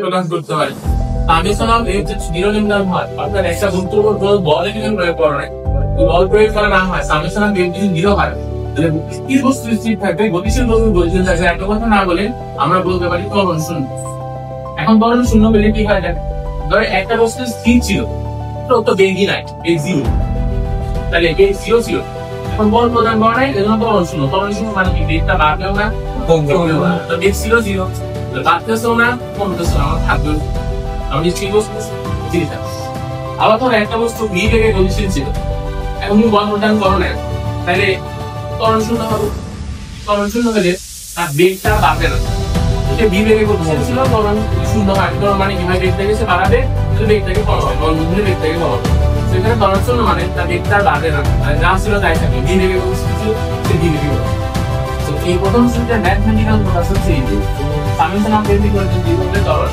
প্রকাশ করতে পারি। Summation of F যদি নিরলিমিনার হয় অর্থাৎ একটা গুরুত্বপূর্ণ বল এখানে প্রয়োগ করা হয়, বল প্রয়োগ করা না হয়, সামেশন অফ এফ যদি 0 হয় তাহলে স্থির বস্তু স্থির থাকবে, গতিশীল বস্তু গতিশীল থাকবে। একটা কথা না বলে আমরা বলতে পারি ত্বরণ শূন্য। এখন ত্বরণ শূন্য পেলে কি হয় জানেন? ধরো একটা বস্তু স্থির ছিল, তো বেগই নাই, বেগ 0, তাহলে বেগ 0 ছিল। এখন বল প্রদান করা নাই, এজন্য ত্বরণ শূন্য। ত্বরণ শূন্য মানে কি? বেগটা বাড়বেও না কমবেও না, তো বেগ ছিল 0, বাড়তেছেও না কমতেছেও না, আমার থাকবে। আমি স্থির বস্তু স্থির থাকবে। আবার ধরো একটা বস্তু ভি বেগে গতিশীল ছিল, এখন তুমি বল প্রদান করো না, তাহলে ত্বরণ শূন্য হবে। ত্বরণ শূন্য হলে তার বেগটা বাড়বে না, সে ভি বেগে গতিশীল ছিল, ত্বরণ শূন্য হয়। ত্বরণ মানে কি হয়? বেগটাকে সে বাড়াবে, বেগটাকে কমাবে, বল বন্ধুলে বেগটাকে কমাবে। সেখানে ত্বরণ শূন্য মানে তার বেগটা বাড়বে না, যা ছিল তাই থাকবে। ভি বেগে গতিশীল ছিল, সে ভি বেগে কমাবে। তো এই প্রথম সূত্রের ম্যাথমেটিক্যাল প্রকাশ হচ্ছে এই যে summation of F equal to 0 হলে ত্বরণ